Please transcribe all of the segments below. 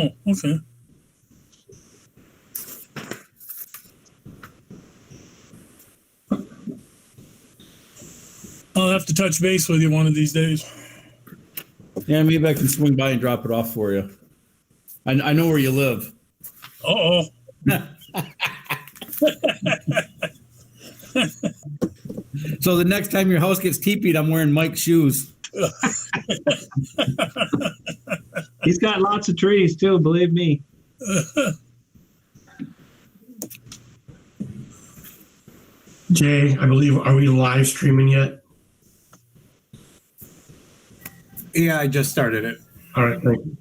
Oh, okay. I'll have to touch base with you one of these days. Yeah, maybe I can swing by and drop it off for you. I know where you live. Uh-oh. So the next time your house gets teepeed, I'm wearing Mike's shoes. He's got lots of trees too, believe me. Jay, I believe, are we live streaming yet? Yeah, I just started it. All right, thank you.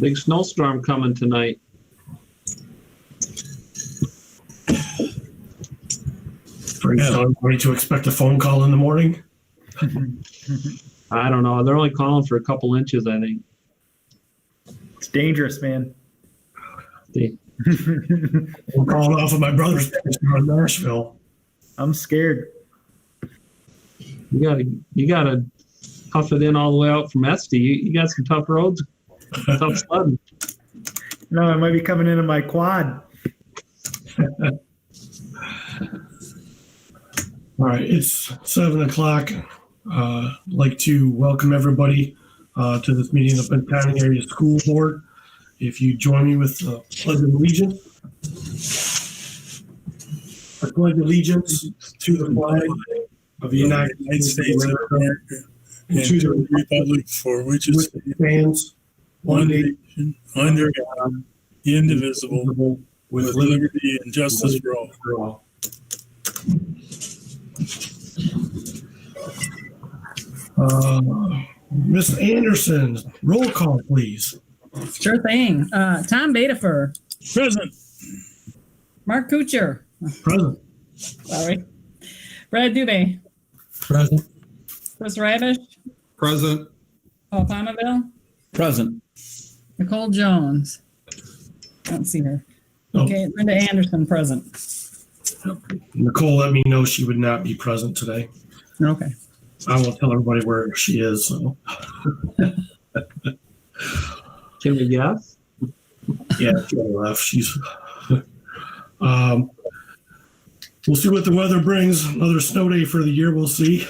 Big snowstorm coming tonight. Are you telling me to expect a phone call in the morning? I don't know. They're only calling for a couple inches, I think. It's dangerous, man. I'm calling off of my brother's place in Nashville. I'm scared. You gotta tough it in all the way out from Esty. You got some tough roads, tough sledding. No, I might be coming into my quad. All right, it's 7:00. I'd like to welcome everybody to this meeting of the Pinconning Area School Board. If you join me with the Pledge of Allegiance. I pledge allegiance to the flag of the United States of America and to the republic for which it stands one nation under God, indivisible, with liberty and justice for all. Miss Anderson, roll call, please. Sure thing. Tom Betafer. Present. Mark Kuchar. Present. Sorry. Brad Dubé. Present. Chris Ravish. Present. Paul Palmaville. Present. Nicole Jones. I don't see her. Oh. Okay, Linda Anderson, present. Nicole let me know she would not be present today. Okay. I will tell everybody where she is. So. Can we guess? Yeah, she left. She's. We'll see what the weather brings. Another snow day for the year. We'll see.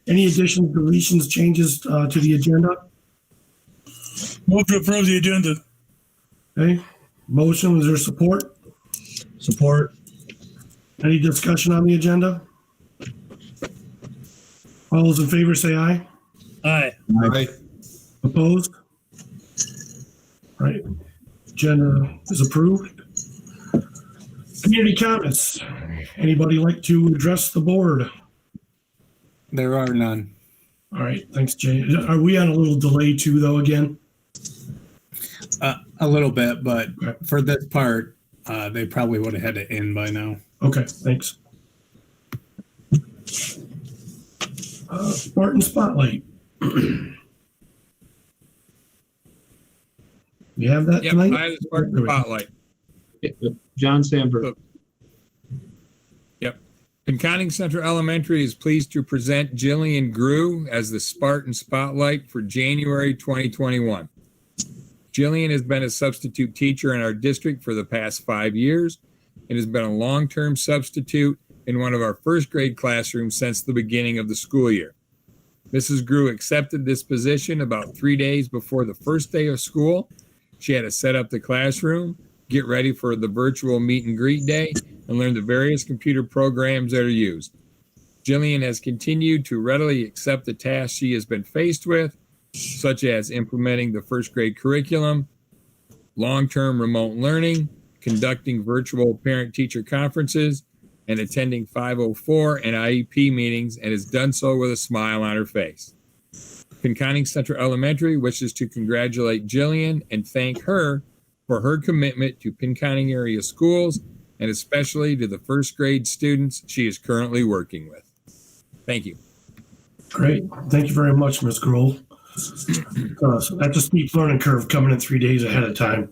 Any additions, deletions, changes to the agenda? Move to approve the agenda. Okay. Motion. Is there support? Support. Any discussion on the agenda? All those in favor say aye. Aye. Aye. Opposed? All right. Agenda is approved. Community comments. Anybody like to address the board? There are none. All right. Thanks, Jay. Are we on a little delay too, though, again? A little bit, but for this part, they probably would have had it in by now. Okay. Thanks. Spartan Spotlight. You have that Yep, tonight? I have the Spartan Spotlight. John Sandberg. Yep. Pinconning Central Elementary is pleased to present Jillian Grew as the Spartan Spotlight for January 2021. Jillian has been a substitute teacher in our district for the past 5 years and has been a long-term substitute in one of our first grade classrooms since the beginning of the school year. Mrs. Grew accepted this position about 3 days before the first day of school. She had to set up the classroom, get ready for the virtual meet and greet day, and learn the various computer programs that are used. Jillian has continued to readily accept the tasks she has been faced with, such as implementing the first grade curriculum, long-term remote learning, conducting virtual parent-teacher conferences, and attending 504 and IEP meetings, and has done so with a smile on her face. Pinconning Central Elementary wishes to congratulate Jillian and thank her for her commitment to Pinconning area schools and especially to the first grade students she is currently working with. Thank you. Great. Thank you very much, Ms. Grohl. So that's a steep learning curve coming in 3 days ahead of time.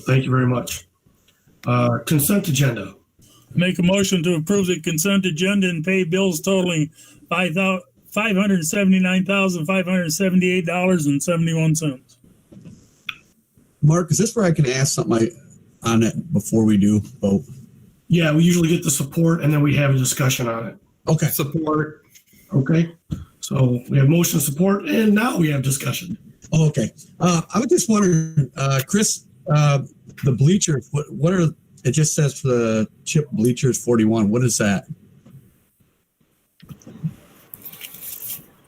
Thank you very much. Consent agenda. Make a motion to approve the consent agenda and pay bills totaling $579,578.71. Mark, is this where I can ask something on it before we do vote? Yeah, we usually get the support and then we have a discussion on it. Okay. Support. Okay. So we have motion support and now we have discussion. Oh, okay. I was just wondering, Chris, the bleachers, what are, it just says for the chip bleachers 41. What is that?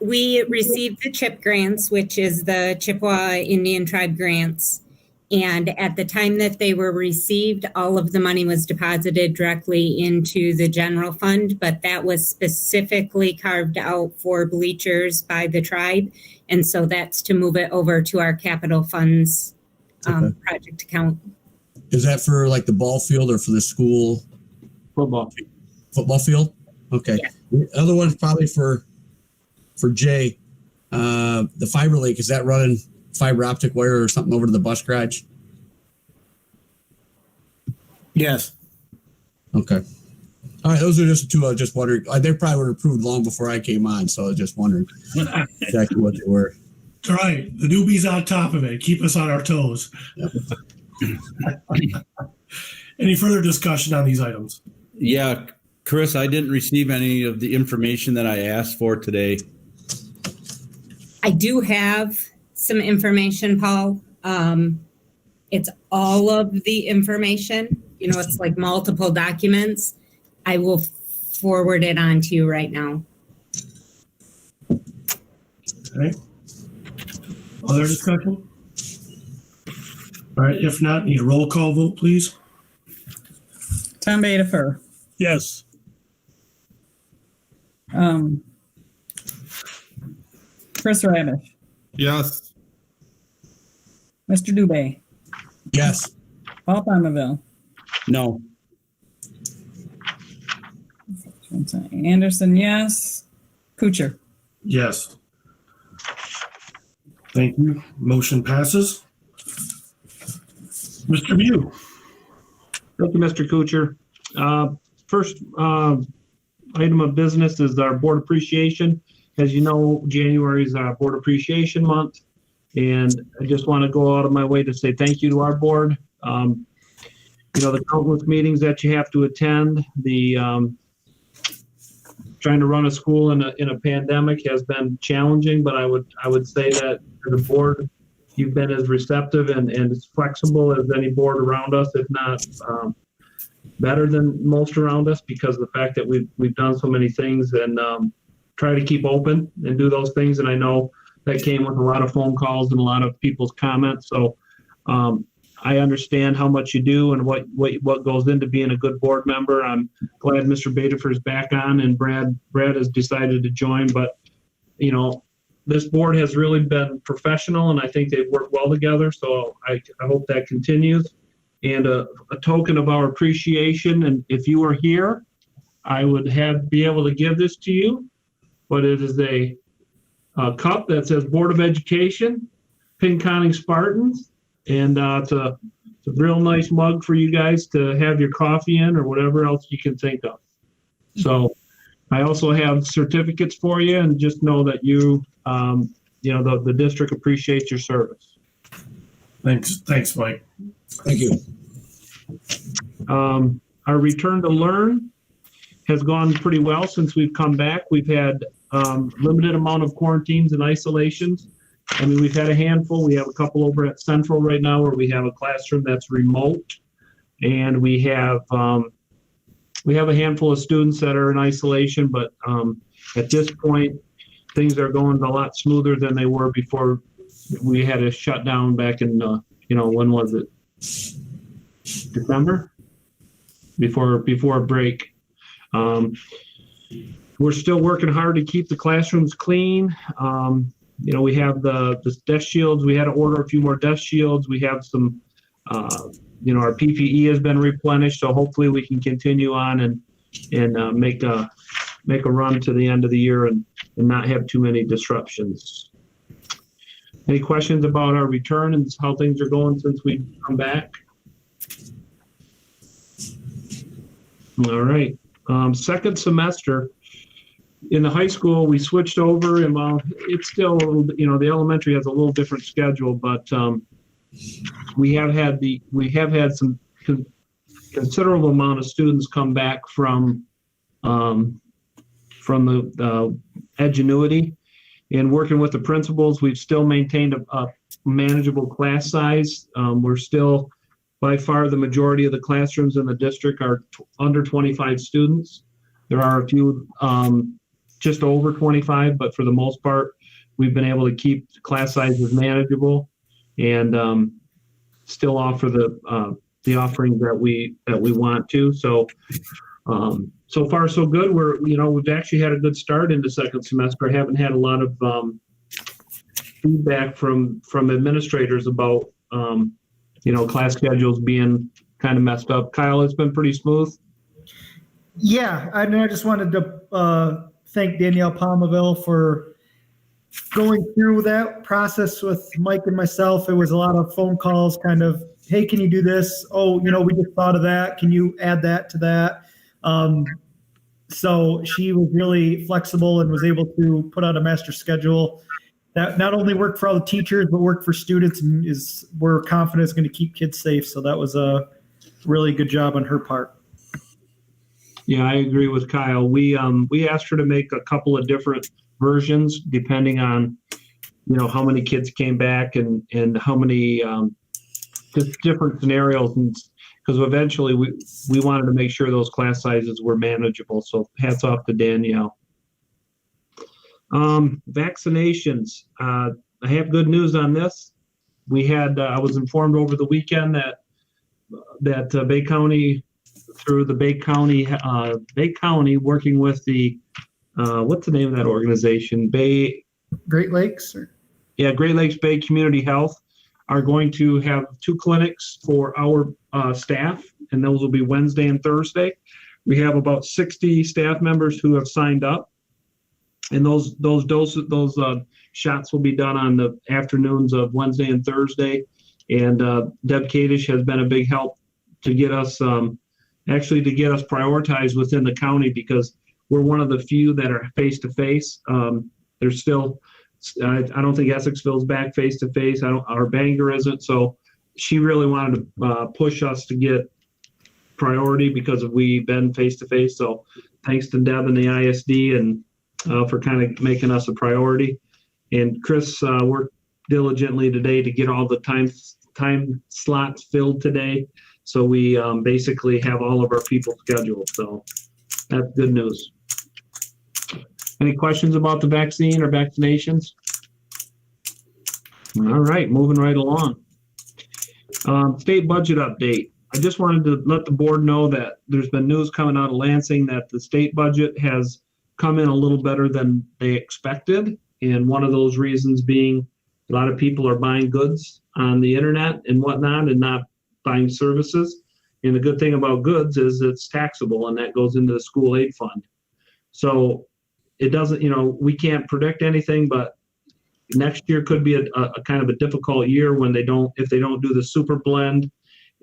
We received the CHIP grants, which is the Chippewa Indian Tribe grants. And at the time that they were received, all of the money was deposited directly into the general fund, but that was specifically carved out for bleachers by the tribe. And so that's to move it over to our capital funds project account. Is that for like the ball field or for the school Football. field? Okay. Yeah. The other one's probably for Jay. The fiber lake, is that running fiber optic wire or something over to the bus garage? Yes. Okay. All right. Those are just two I was just wondering. They probably were approved long before I came on, so I was just wondering exactly what they were. It's all right. The newbie's on top of it. Keep us on our toes. Yep. Any further discussion on these items? Yeah, Chris, I didn't receive any of the information that I asked for today. I do have some information, Paul. It's all of the information. You know, it's like multiple documents. I will forward it on to you right now. Okay. Other discussion? All right. If not, need a roll call vote, please. Tom Bedifer. Yes. Chris Rabish. Yes. Mr. Dubé. Yes. Paul Palmerville. No. Anderson, yes. Kuchar. Yes. Thank you. Motion passes. Mr. Mew. Thank you, Mr. Kuchar. First item of business is our board appreciation. As you know, January is our board appreciation month. And I just want to go out of my way to say thank you to our board. You know, the countless meetings that you have to attend, the trying to run a school in a pandemic has been challenging, but I would say that the board, you've been as receptive and as flexible as any board around us, if not better than most around us, because of the fact that we've done so many things and try to keep open and do those things. And I know that came with a lot of phone calls and a lot of people's comments. So I understand how much you do and what goes into being a good board member. I'm glad Mr. Bedifer is back on and Brad has decided to join. But, you know, this board has really been professional and I think they've worked well together. So I hope that continues. And a token of our appreciation, and if you were here, I would be able to give this to you. But it is a cup that says Board of Education, Pinconning Spartans. And it's a real nice mug for you guys to have your coffee in or whatever else you can think of. So I also have certificates for you, and just know that you know, the district appreciates your service. Thanks, Mike. Thank you. Our return to learn has gone pretty well since we've come back. We've had limited amount of quarantines and isolations. I mean, we've had a handful. We have a couple over at Central right now where we have a classroom that's remote, and we have a handful of students that are in isolation. But at this point, things are going a lot smoother than they were before we had a shutdown back in when was it? December? Before break. We're still working hard to keep the classrooms clean. we have the desk shields. We had to order a few more desk shields. We have some, our PPE has been replenished, so hopefully we can continue on and make a run to the end of the year and not have too many disruptions. Any questions about our return and how things are going since we come back? All right. Second semester in the high school, we switched over, and while it's still a little, the elementary has a little different schedule, but we have had some considerable amount of students come back from the Edgenuity. And working with the principals, we've still maintained a manageable class size. We're still, by far, the majority of the classrooms in the district are under 25 students. There are a few just over 25, but for the most part, we've been able to keep class sizes manageable and still offer the offerings that we want to. So so far so good. We've actually had a good start in the second semester. I haven't had a lot of feedback from administrators about class schedules being kind of messed up. Kyle, it's been pretty smooth. Yeah, I just wanted to thank Danielle Palmaville for going through that process with Mike and myself. It was a lot of phone calls, kind of, hey, can you do this? Oh, we just thought of that. Can you add that to that? So she was really flexible and was able to put out a master schedule that not only worked for all the teachers, but worked for students, and we're confident is going to keep kids safe. So that was a really good job on her part. Yeah, I agree with Kyle. We asked her to make a couple of different versions depending on, how many kids came back and how many just different scenarios, and because eventually we wanted to make sure those class sizes were manageable. So hats off to Danielle. Vaccinations. I have good news on this. We had I was informed over the weekend that Bay County, through the Bay County working with the what's the name of that organization? Great Lakes? Great Lakes Bay Community Health are going to have 2 clinics for our staff, and those will be Wednesday and Thursday. We have about 60 staff members who have signed up, and those shots will be done on the afternoons of Wednesday and Thursday. And Deb Kadish has been a big help to get us prioritized within the county, because we're one of the few that are face-to-face. There's still, I don't think Essexville's back face-to-face. Our Bangor isn't. So she really wanted to push us to get priority because we've been face-to-face. So thanks to Deb and the ISD and for kind of making us a priority. And Chris worked diligently today to get all the time slots filled today. So we basically have all of our people scheduled. So that's good news. Any questions about the vaccine or vaccinations? All right, moving right along. State budget update. I just wanted to let the board know that there's been news coming out of Lansing that the state budget has come in a little better than they expected. And one of those reasons being a lot of people are buying goods on the internet and whatnot and not buying services. And the good thing about goods is it's taxable, and that goes into the school aid fund. So it doesn't, we can't predict anything, but next year could be a kind of a difficult year when if they don't do the super blend.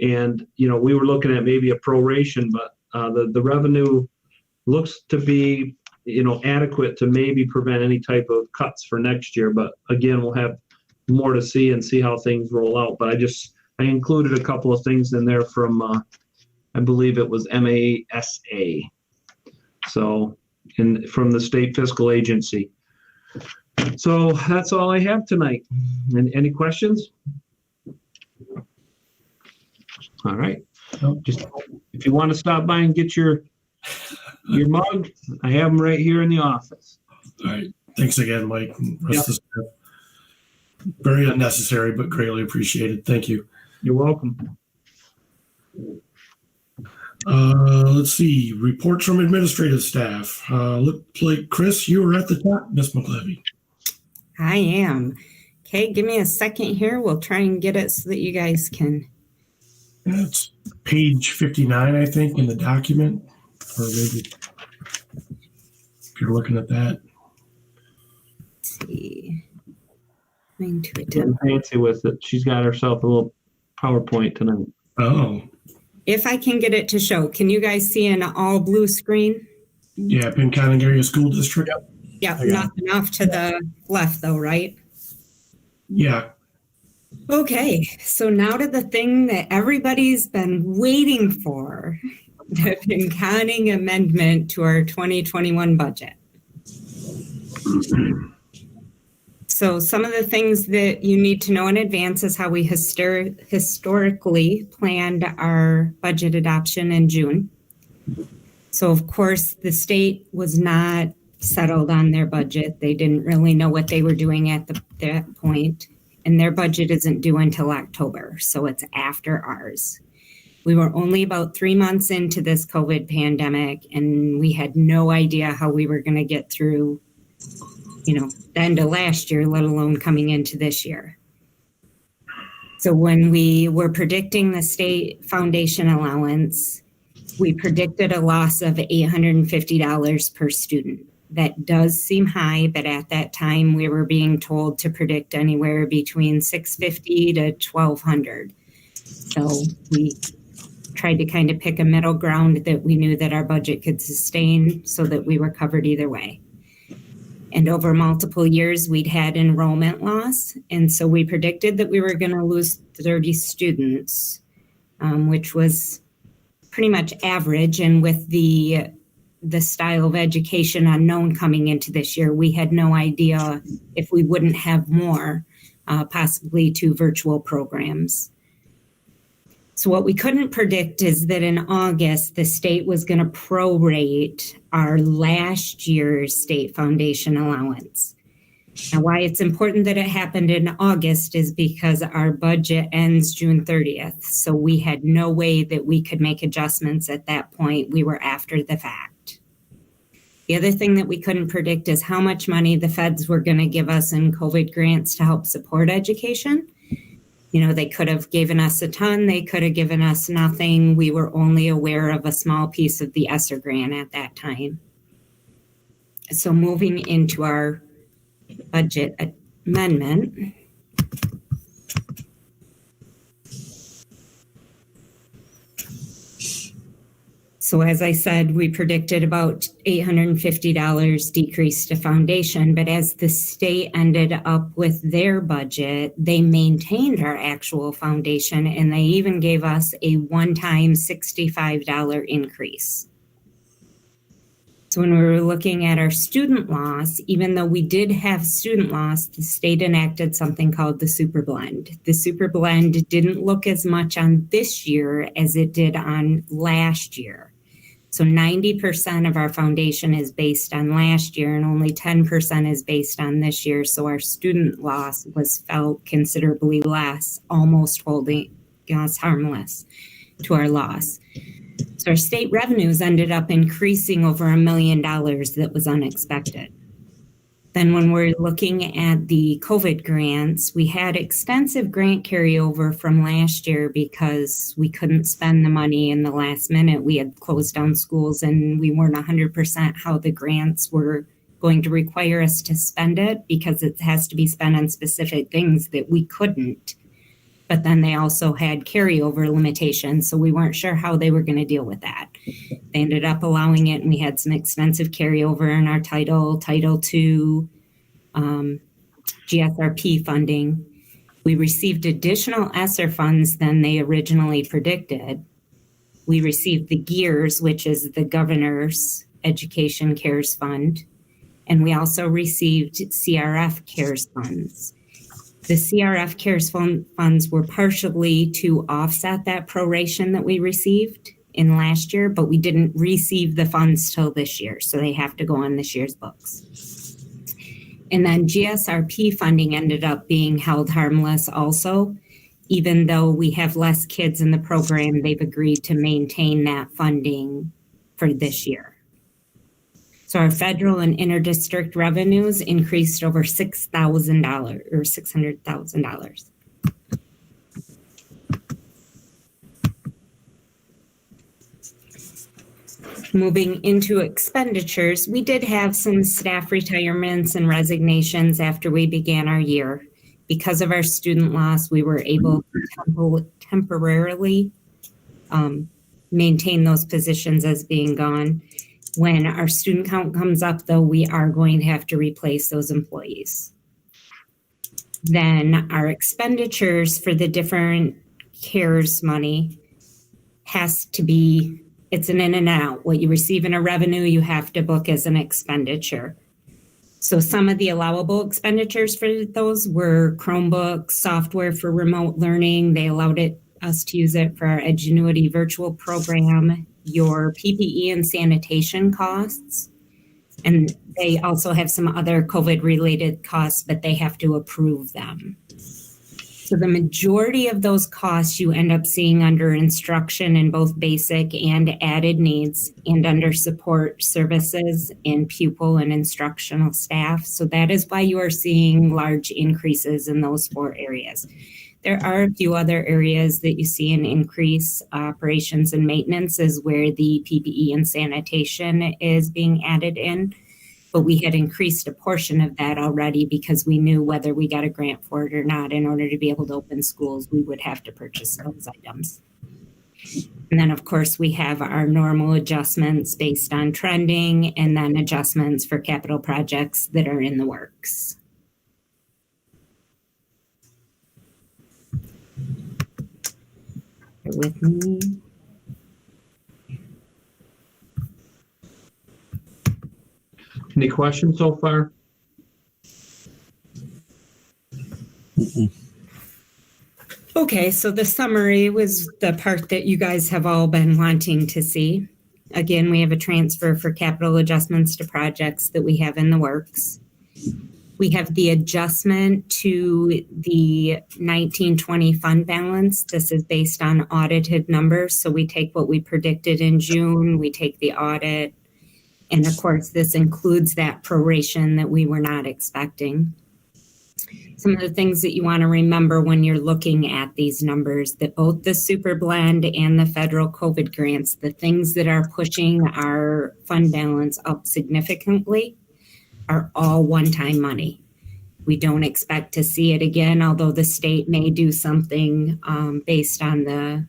And, we were looking at maybe a proration, but the revenue looks to be, adequate to maybe prevent any type of cuts for next year. But again, we'll have more to see and see how things roll out. But I included a couple of things in there from, I believe it was MASA. So, from the State Fiscal Agency. So that's all I have tonight. Any questions? All right. Just if you want to stop by and get your mug, I have them right here in the office. All right. Thanks again, Mike. Rest of the staff. Very unnecessary, but greatly appreciated. Thank you. You're welcome. Let's see. Reports from administrative staff. Looks like Chris, you were at the top, Miss McLevy. I am. Okay, give me a second here. We'll try and get it so that you guys can. It's page 59, I think, in the document, or maybe if you're looking at that. See. Going to Getting attempt. fancy with it. She's got herself a little PowerPoint tonight. Oh, If I can get it to show, can you guys see an all blue screen? yeah, Pinconning Area School District. Yeah, I got nothing off to the left though, right? Yeah, Okay, so now to the thing that everybody's been waiting for, the Pinconning amendment to our 2021 budget. So some of the things that you need to know in advance is how we historically planned our budget adoption in June. So of course, the state was not settled on their budget. They didn't really know what they were doing at that point. And their budget isn't due until October, so it's after ours. We were only about 3 months into this COVID pandemic, and we had no idea how we were going to get through, the end of last year, let alone coming into this year. So when we were predicting the state foundation allowance, we predicted a loss of $850 per student. That does seem high, but at that time we were being told to predict anywhere between $650 to $1,200. So we tried to kind of pick a middle ground that we knew that our budget could sustain so that we were covered either way. And over multiple years, we'd had enrollment loss. And so we predicted that we were going to lose 30 students, which was pretty much average. And with the style of education unknown coming into this year, we had no idea if we wouldn't have more, possibly 2 virtual programs. So what we couldn't predict is that in August, the state was going to prorate our last year's state foundation allowance. Now, why it's important that it happened in August is because our budget ends June 30th. So we had no way that we could make adjustments at that point. We were after the fact. The other thing that we couldn't predict is how much money the feds were going to give us in COVID grants to help support education. They could have given us a ton. They could have given us nothing. We were only aware of a small piece of the ESSER grant at that time. So moving into our budget amendment. So as I said, we predicted about $850 decrease to foundation, but as the state ended up with their budget, they maintained our actual foundation and they even gave us a one-time $65 increase. So when we were looking at our student loss, even though we did have student loss, the state enacted something called the super blend. The super blend didn't look as much on this year as it did on last year. So 90% of our foundation is based on last year and only 10% is based on this year. So our student loss was felt considerably less, almost holding us harmless to our loss. So our state revenues ended up increasing over $1 million that was unexpected. Then when we're looking at the COVID grants, we had extensive grant carryover from last year because we couldn't spend the money in the last minute. We had closed down schools and we weren't 100% how the grants were going to require us to spend it because it has to be spent on specific things that we couldn't. But then they also had carryover limitations, so we weren't sure how they were going to deal with that. They ended up allowing it, and we had some expensive carryover in our Title II, GSRP funding. We received additional ESSER funds than they originally predicted. We received the GEARS, which is the Governor's Education Cares Fund, and we also received CRF Cares funds. The CRF Cares funds were partially to offset that proration that we received in last year, but we didn't receive the funds till this year, so they have to go on this year's books. And then GSRP funding ended up being held harmless also. Even though we have less kids in the program, they've agreed to maintain that funding for this year. So our federal and interdistrict revenues increased over $6,000 or $600,000. Moving into expenditures, we did have some staff retirements and resignations after we began our year. Because of our student loss, we were able to temporarily maintain those positions as being gone. When our student count comes up, though, we are going to have to replace those employees. Then our expenditures for the different CARES money has to be, it's an in and out. What you receive in a revenue, you have to book as an expenditure. So some of the allowable expenditures for those were Chromebooks, software for remote learning. They allowed us to use it for our Edgenuity virtual program, your PPE and sanitation costs. And they also have some other COVID-related costs, but they have to approve them. So the majority of those costs you end up seeing under instruction in both basic and added needs, and under support services in pupil and instructional staff. So that is why you are seeing large increases in those 4 areas. There are a few other areas that you see an increase. Operations and maintenance is where the PPE and sanitation is being added in. But we had increased a portion of that already because we knew whether we got a grant for it or not, in order to be able to open schools, we would have to purchase those items. And then, of course, we have our normal adjustments based on trending, and then adjustments for capital projects that are in the works. Bear with me. Any questions so far? Okay, so the summary was the part that you guys have all been wanting to see. Again, we have a transfer for capital adjustments to projects that we have in the works. We have the adjustment to the 1920 fund balance. This is based on audited numbers. So we take what we predicted in June, we take the audit, and of course, this includes that proration that we were not expecting. Some of the things that you want to remember when you're looking at these numbers, that both the super blend and the federal COVID grants, the things that are pushing our fund balance up significantly, are all one-time money. We don't expect to see it again, although the state may do something based on the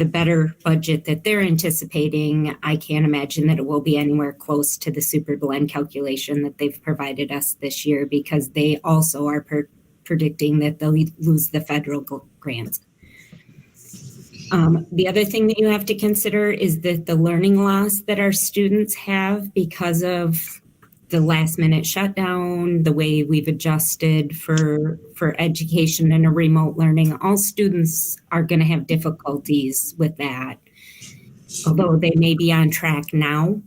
better budget that they're anticipating. I can't imagine that it will be anywhere close to the super blend calculation that they've provided us this year, because they also are predicting that they'll lose the federal grants. The other thing that you have to consider is that the learning loss that our students have because of the last minute shutdown, the way we've adjusted for education and a remote learning, all students are going to have difficulties with that. Although they may be on track now,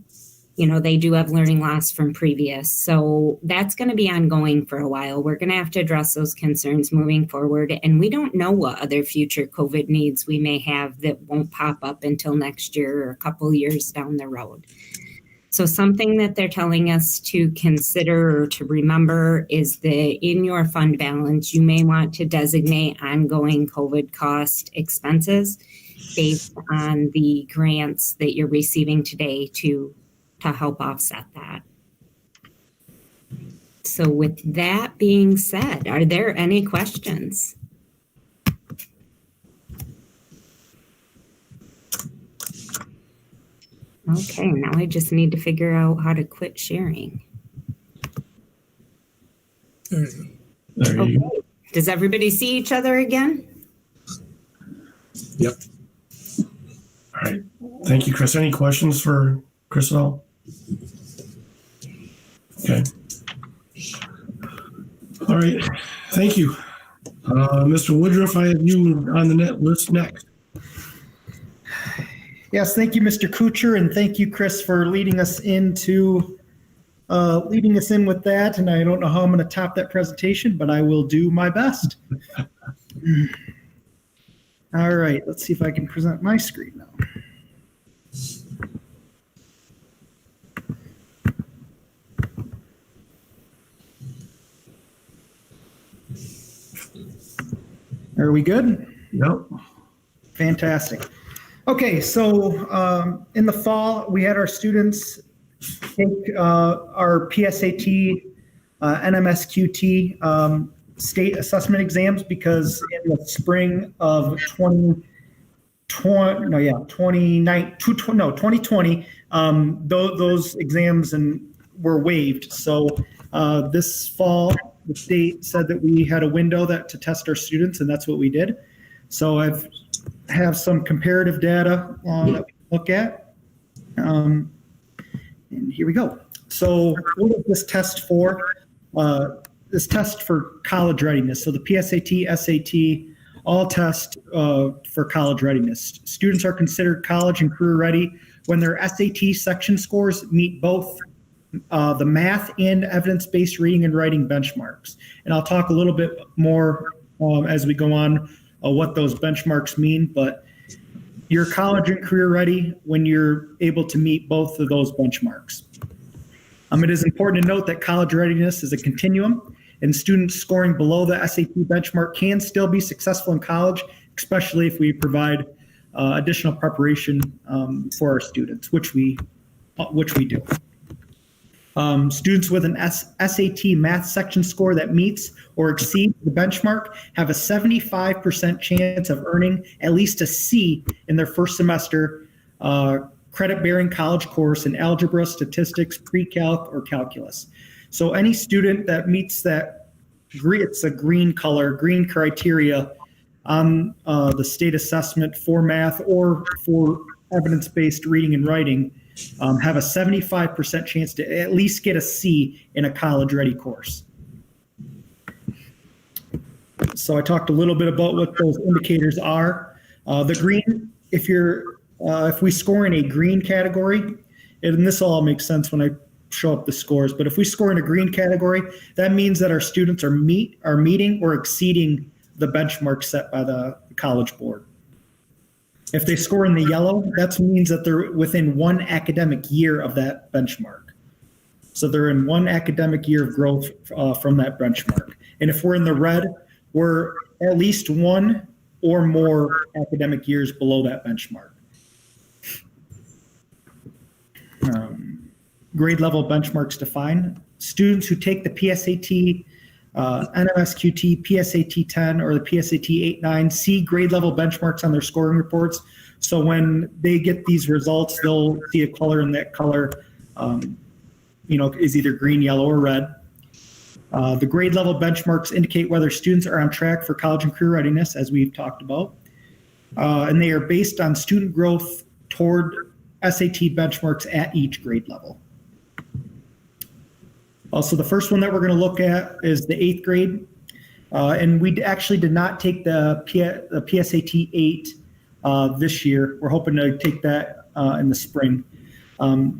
they do have learning loss from previous. So that's going to be ongoing for a while. We're going to have to address those concerns moving forward. And we don't know what other future COVID needs we may have that won't pop up until next year or a couple years down the road. So something that they're telling us to consider or to remember is that in your fund balance, you may want to designate ongoing COVID cost expenses based on the grants that you're receiving today to help offset that. So with that being said, are there any questions? Okay, now I just need to figure out how to quit sharing. There There you go. Okay. Does everybody see each other again? Yep. All right. Thank you, Chris. Any questions for Chris at all? Okay. All right. Thank you. Mr. Woodruff, I have you on the net list next. Yes, thank you, Mr. Kuchar, and thank you, Chris, for leading us in with that. And I don't know how I'm going to top that presentation, but I will do my best. All right, let's see if I can present my screen now. Are we good? Yep. Fantastic. Okay, so in the fall, we had our students take our PSAT, NMSQT state assessment exams because in the spring of 2020, those exams were waived. So this fall, the state said that we had a window to test our students, and that's what we did. So have some comparative data that we look at. And here we go. So what is this test for? This test for college readiness. So the PSAT, SAT, all test for college readiness. Students are considered college and career ready when their SAT section scores meet both the math and evidence-based reading and writing benchmarks. And I'll talk a little bit more as we go on what those benchmarks mean, but you're college and career ready when you're able to meet both of those benchmarks. It is important to note that college readiness is a continuum, and students scoring below the SAT benchmark can still be successful in college, especially if we provide additional preparation for our students, which we do. Students with an SAT math section score that meets or exceeds the benchmark have a 75% chance of earning at least a C in their first semester credit-bearing college course in algebra, statistics, pre-calc, or calculus. So any student that meets that, it's a green color, green criteria on the state assessment for math or for evidence-based reading and writing, have a 75% chance to at least get a C in a college-ready course. So I talked a little bit about what those indicators are. The green, if we score in a green category, and this all makes sense when I show up the scores, but if we score in a green category, that means that our students are meeting or exceeding the benchmark set by the College Board. If they score in the yellow, that means that they're within one academic year of that benchmark. So they're in one academic year of growth from that benchmark. And if we're in the red, we're at least one or more academic years below that benchmark. Grade level benchmarks define students who take the PSAT, NMSQT, PSAT 10, or the PSAT 8-9 see grade level benchmarks on their scoring reports. So when they get these results, they'll see a color, and that color is either green, yellow, or red. The grade level benchmarks indicate whether students are on track for college and career readiness, as we've talked about. And they are based on student growth toward SAT benchmarks at each grade level. Also, the first one that we're going to look at is the 8th grade. And we actually did not take the PSAT 8 this year. We're hoping to take that in the spring.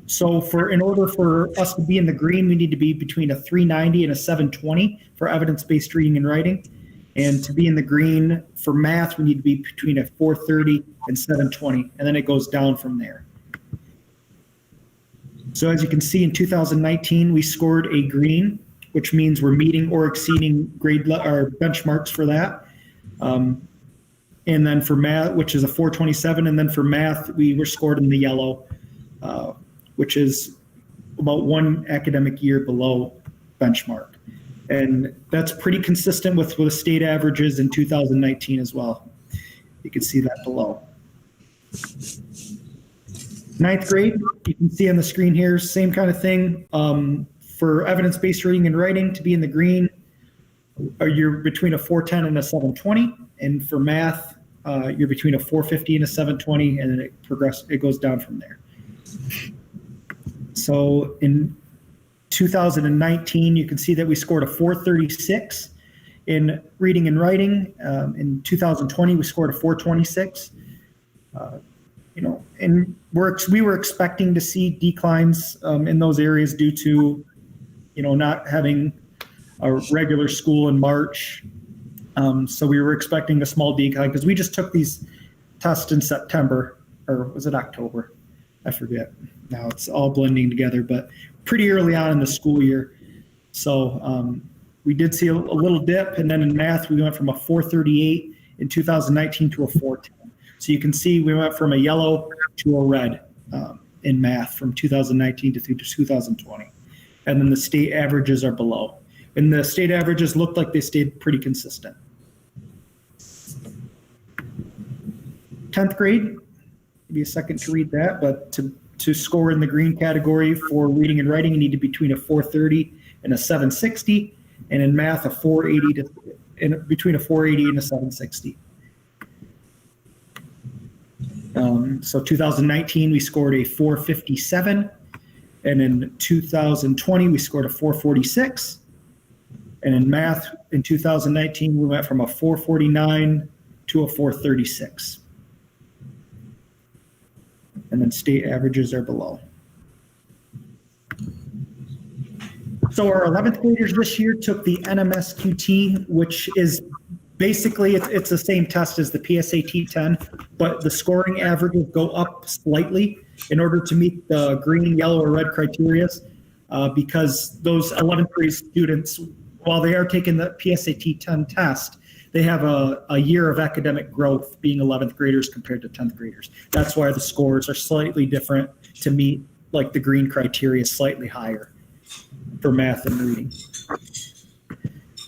So in order for us to be in the green, we need to be between a 390 and a 720 for evidence-based reading and writing. And to be in the green for math, we need to be between a 430 and 720, and then it goes down from there. So as you can see, in 2019, we scored a green, which means we're meeting or exceeding our benchmarks for that. And then for math, which is a 427, and then for math, we were scored in the yellow, which is about one academic year below benchmark. And that's pretty consistent with the state averages in 2019 as well. You can see that below. 9th grade, you can see on the screen here, same kind of thing. For evidence-based reading and writing, to be in the green, you're between a 410 and a 720. And for math, you're between a 450 and a 720, and then it goes down from there. So in 2019, you can see that we scored a 436 in reading and writing. In 2020, we scored a 426. And we were expecting to see declines in those areas due to, not having a regular school in March. So we were expecting a small decline because we just took these tests in September, or was it October? I forget. Now it's all blending together, but pretty early on in the school year. So we did see a little dip, and then in math, we went from a 438 in 2019 to a 410. So you can see we went from a yellow to a red in math from 2019 to 2020. And then the state averages are below. And the state averages looked like they stayed pretty consistent. 10th grade, give you a second to read that, but to score in the green category for reading and writing, you need to be between a 430 and a 760, and in math, a 480 between a 480 and a 760. So 2019, we scored a 457, and in 2020, we scored a 446. And in math, in 2019, we went from a 449 to a 436. And then state averages are below. So our 11th graders this year took the NMSQT, which is basically, it's the same test as the PSAT 10, but the scoring averages go up slightly in order to meet the green, yellow, or red criteria, because those 11th grade students, while they are taking the PSAT 10 test, they have a year of academic growth being 11th graders compared to 10th graders. That's why the scores are slightly different to meet like the green criteria slightly higher for math and reading.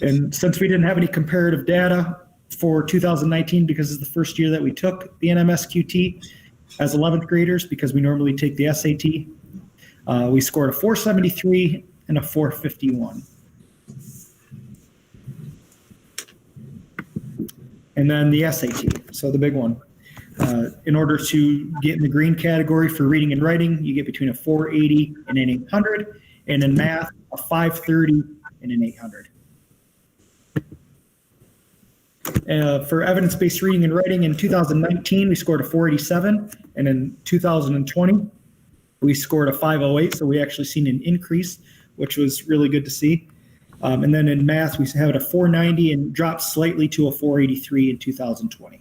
And since we didn't have any comparative data for 2019, because it's the first year that we took the NMSQT as 11th graders, because we normally take the SAT, we scored a 473 and a 451. And then the SAT, so the big one. In order to get in the green category for reading and writing, you get between a 480 and an 800, and in math, a 530 and an 800. For evidence-based reading and writing in 2019, we scored a 487, and in 2020, we scored a 508, so we actually seen an increase, which was really good to see. And then in math, we had a 490 and dropped slightly to a 483 in 2020.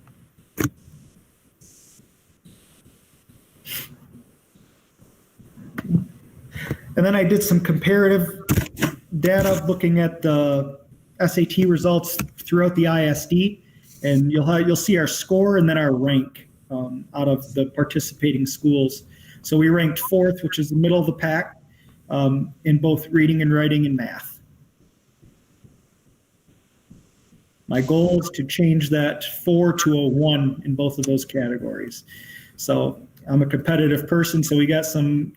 And then I did some comparative data looking at the SAT results throughout the ISD, and you'll see our score and then our rank out of the participating schools. So we ranked 4th, which is the middle of the pack, in both reading and writing and math. My goal is to change that 4 to a 1 in both of those categories. So I'm a competitive person, so we got some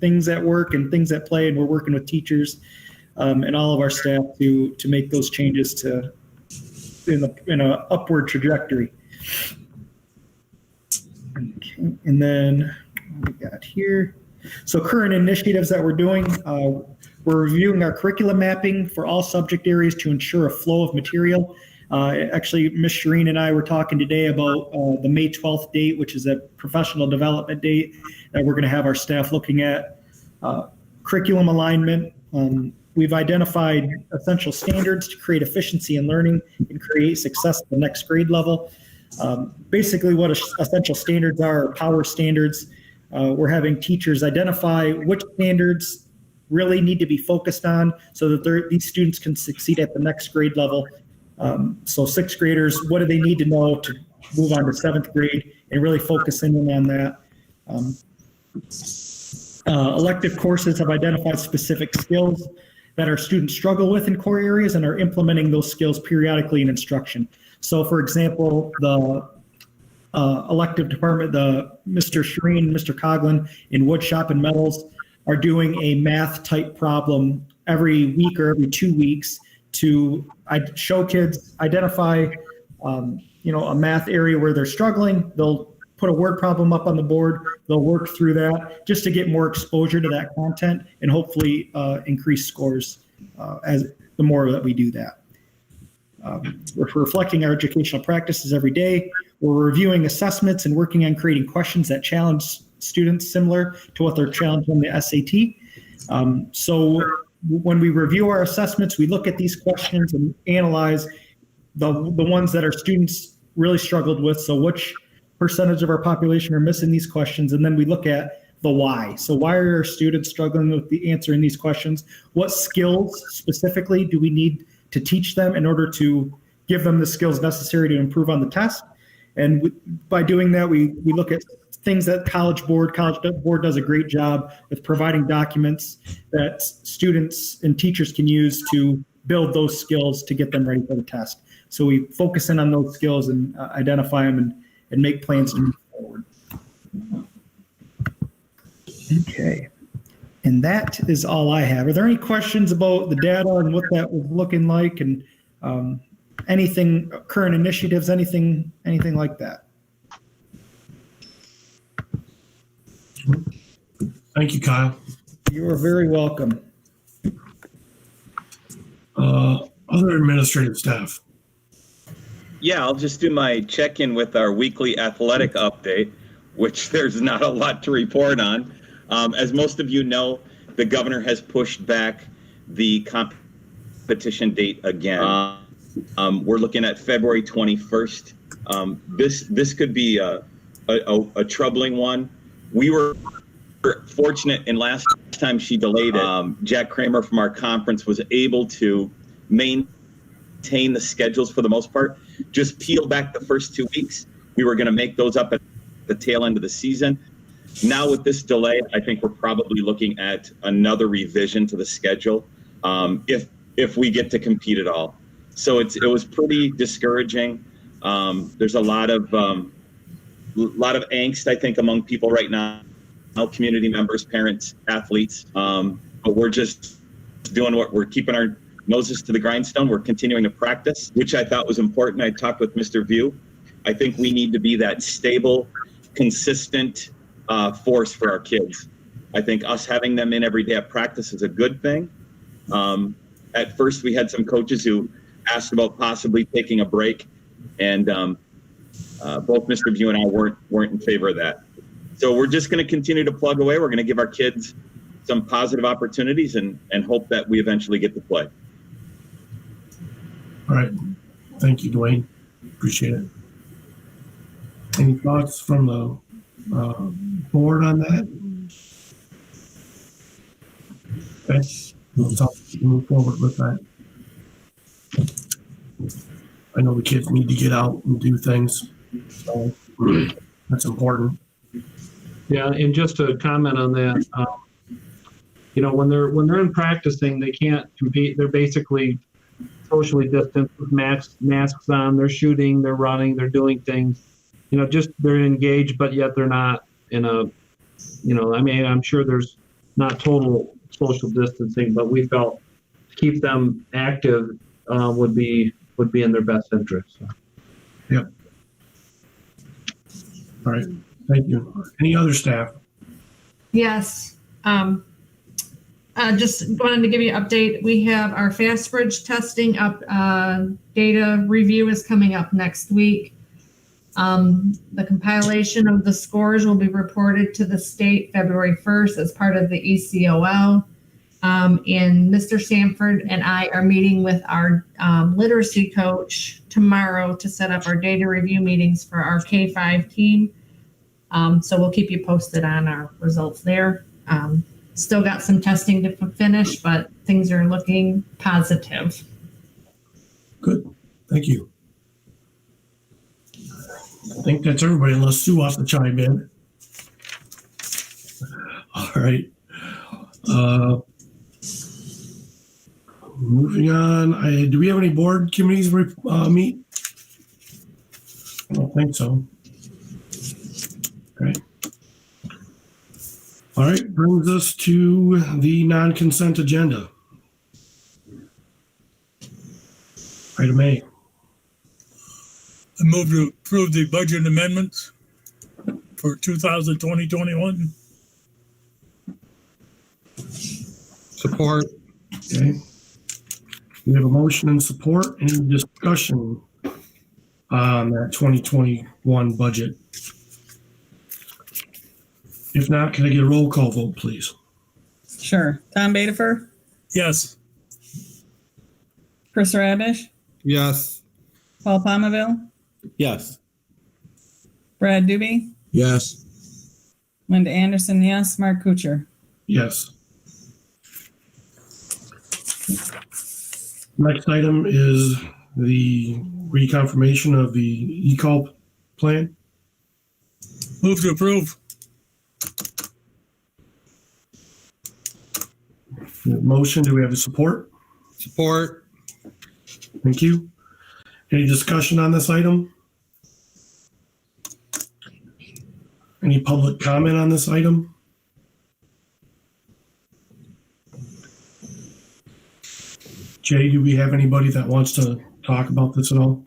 things at work and things at play, and we're working with teachers and all of our staff to make those changes to in an upward trajectory. Okay, and then what we got here. So current initiatives that we're doing. We're reviewing our curriculum mapping for all subject areas to ensure a flow of material. Actually, Ms. Shireen and I were talking today about the May 12th date, which is a professional development date that we're going to have our staff looking at. Curriculum alignment. We've identified essential standards to create efficiency in learning and create success at the next grade level. Basically, what essential standards are power standards. We're having teachers identify which standards really need to be focused on so that these students can succeed at the next grade level. So 6th graders, what do they need to know to move on to 7th grade and really focus in on that? Elective courses have identified specific skills that our students struggle with in core areas and are implementing those skills periodically in instruction. So for example, the elective department, Mr. Shireen, Mr. Coughlin in woodshop and metals are doing a math type problem every week or every 2 weeks to show kids, identify, a math area where they're struggling. They'll put a word problem up on the board. They'll work through that just to get more exposure to that content and hopefully increase scores as the more that we do that. We're reflecting our educational practices every day. We're reviewing assessments and working on creating questions that challenge students similar to what they're challenged on the SAT. So when we review our assessments, we look at these questions and analyze the ones that our students really struggled with. So which percentage of our population are missing these questions? And then we look at the why. So why are our students struggling with the answering these questions? What skills specifically do we need to teach them in order to give them the skills necessary to improve on the test. And by doing that, we look at things that College Board does a great job with providing documents that students and teachers can use to build those skills to get them ready for the test. So we focus in on those skills and identify them and make plans to move forward. Okay. And that is all I have. Are there any questions about the data and what that was looking like, and anything, current initiatives, anything like that? Thank you, Kyle. You are very welcome. Other administrative staff. Yeah, I'll just do my check-in with our weekly athletic update, which there's not a lot to report on. As most of you know, the governor has pushed back the competition date again. We're looking at February 21st. This could be a troubling one. We were fortunate, and last time she delayed it, Jack Kramer from our conference was able to maintain the schedules for the most part. Just peel back the first 2 weeks. We were going to make those up at the tail end of the season. Now with this delay, I think we're probably looking at another revision to the schedule if we get to compete at all. So it was pretty discouraging. There's a lot of angst, I think, among people right now, community members, parents, athletes. But we're just doing what we're keeping our noses to the grindstone. We're continuing to practice, which I thought was important. I talked with Mr. View. I think we need to be that stable, consistent force for our kids. I think us having them in every day at practice is a good thing. At first, we had some coaches who asked about possibly taking a break, and both Mr. View and I weren't in favor of that. So we're just going to continue to plug away. We're going to give our kids some positive opportunities and hope that we eventually get to play. All right. Thank you, Dwayne. Appreciate it. Any thoughts from the board on that? Okay. We'll move forward with that. I know the kids need to get out and do things, so that's important. Yeah, and just to comment on that, when they're in practicing, they can't compete. They're basically socially distanced with masks on. They're shooting, they're running, they're doing things. Just they're engaged, but yet they're not in a. I'm sure there's not total social distancing, but we felt to keep them active would be in their best interest. So. Yep. All right. Thank you. Any other staff? Yes. Just wanted to give you an update. We have our Fast Bridge testing up. Data review is coming up next week. The compilation of the scores will be reported to the state February 1st as part of the ECOL. And Mr. Sanford and I are meeting with our literacy coach tomorrow to set up our data review meetings for our K-5 team. So we'll keep you posted on our results there. Still got some testing to finish, but things are looking positive. Good. Thank you. I think that's everybody unless Sue wants to chime in. All right. Moving on. Do we have any board committees meet? I don't think so. Okay. All right. Brings us to the non-consent agenda. Item A. I move to approve the budget amendments for 2020-21. Support. Okay. We have a motion and support. Any discussion on that 2021 budget? If not, can I get a roll call vote, please? Sure. Tom Bedifer, Yes. Chris Rabish, Yes. Paul Palmaville, Yes. Brad Doobie, Yes. Linda Anderson, yes. Mark Kuchar. Yes. Next item is the reconfirmation of the e-call plan. Move to approve. Motion, do we have a support? Support. Thank you. Any discussion on this item? Any public comment on this item? Jay, do we have anybody that wants to talk about this at all?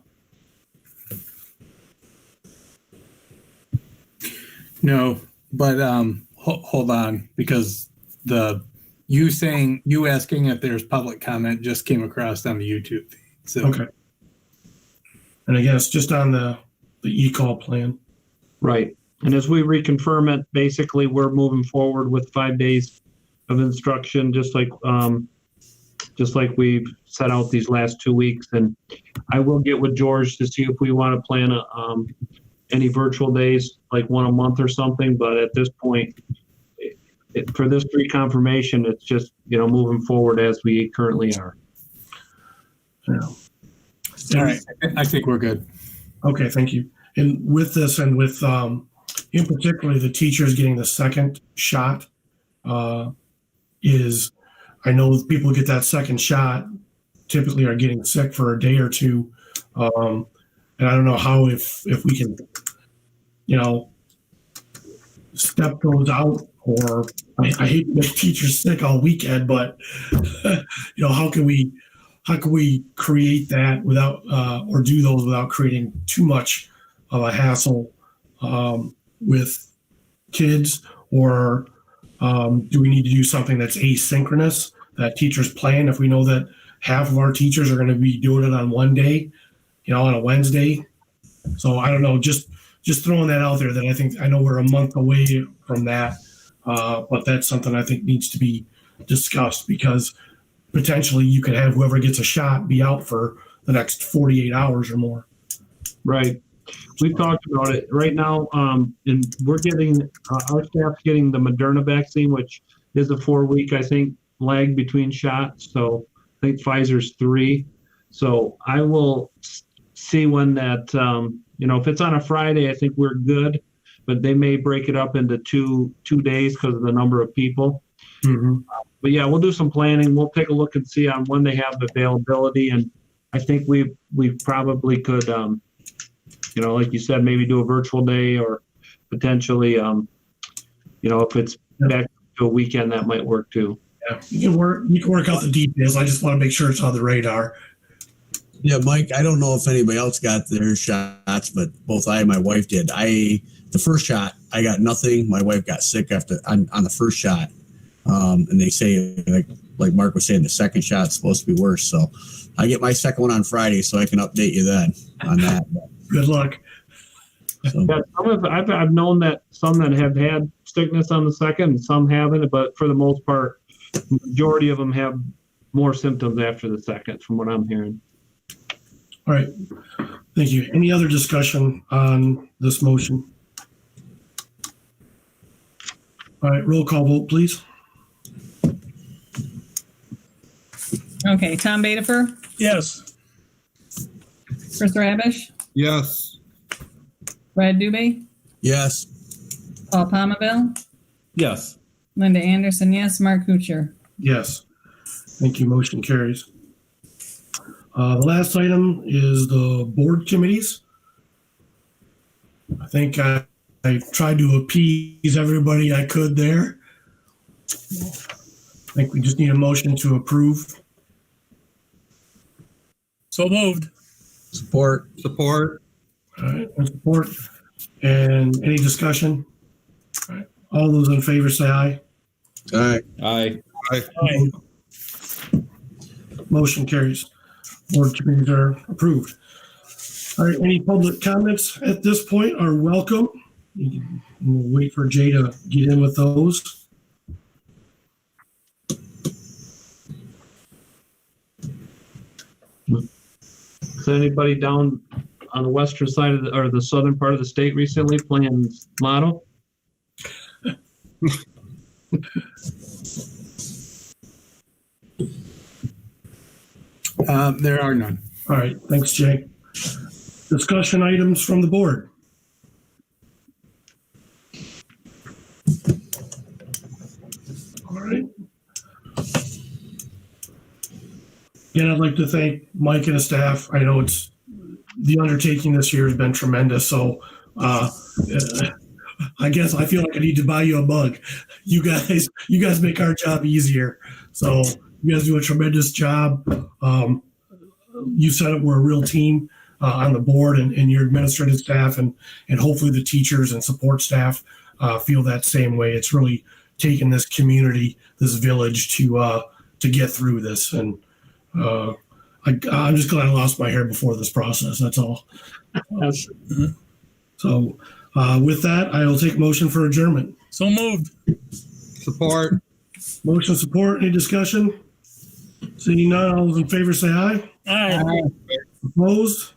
No, but hold on, because you asking if there's public comment just came across on the YouTube feed. So Okay. And I guess just on the e-call plan. Right. And as we reconfirm it, basically, we're moving forward with 5 days of instruction, just like we've set out these last 2 weeks. And I will get with George to see if we want to plan any virtual days, like one a month or something. But at this point, for this reconfirmation, it's just, moving forward as we currently are. Yeah. all right, I think we're good. Okay, thank you. And with this and with, in particular, the teachers getting the second shot is, I know people get that second shot typically are getting sick for a day or two. And I don't know how, if we can, step those out, or I hate to make teachers sick all weekend, but how can we create that without, or do those without creating too much of a hassle with kids? Or do we need to do something that's asynchronous that teachers plan? If we know that half of our teachers are going to be doing it on one day, on a Wednesday. So I don't know, just throwing that out there, that I know we're a month away from that. But that's something I think needs to be discussed, because potentially you could have whoever gets a shot be out for the next 48 hours or more. Right. We've talked about it right now. And we're getting, our staff's getting the Moderna vaccine, which is a 4-week, I think, lag between shots. So I think Pfizer's 3. So I will see when that, if it's on a Friday, I think we're good, but they may break it up into two days because of the number of people. Mm-hmm. But yeah, we'll do some planning. We'll take a look and see on when they have availability. And I think we probably could, like you said, maybe do a virtual day, or potentially, if it's back to a weekend, that might work too. Yeah, you can work out the details. I just want to make sure it's on the radar. Yeah, Mike, I don't know if anybody else got their shots, but both I and my wife did. The first shot, I got nothing. My wife got sick on the first shot. And they say, like Mark was saying, the second shot's supposed to be worse. So I get my second one on Friday, so I can update you then on that. Good luck. So, Yeah, I've known that some that have had sickness on the second, and some haven't, but for the most part, the majority of them have more symptoms after the second, from what I'm hearing. All right. Thank you. Any other discussion on this motion? All right, roll call vote, please. Okay, Tom Bedifer, Yes. Chris Rabish, Yes. Brad Dubé, yes. Paul Palmaville, Yes. Linda Anderson, yes, Mark Kuchar. Yes. Thank you. Motion carries. The last item is the board committees. I think I tried to appease everybody I could there. I think we just need a motion to approve. So moved. Support. All right, and support. And any discussion? All right. All those in favor say aye. All right. Aye. Aye. Motion carries. Board committees are approved. All right, any public comments at this point are welcome. We'll wait for Jay to get in with those. Is anybody down on the western side of or the southern part of the state recently playing Lotto? There are none. All right, thanks, Jay. Discussion items from the board. All right. Again, I'd like to thank Mike and his staff. I know it's the undertaking this year has been tremendous. So I guess I feel like I need to buy you a mug. You guys make our job easier. So you guys do a tremendous job. You said it, we're a real team on the board and your administrative staff and hopefully the teachers and support staff feel that same way. It's really taken this community, this village to get through this. And I'm just glad I lost my hair before this process. That's all. So with that, I'll take motion for adjournment. So moved. Support. Motion support. Any discussion? Seeing none, all those in favor say aye. Aye. Opposed?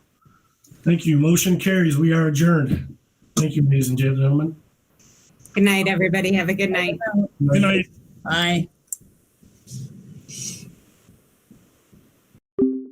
Thank you. Motion carries. We are adjourned. Thank you, ladies and gentlemen. Good night, everybody. Have a good night. Good night. Bye.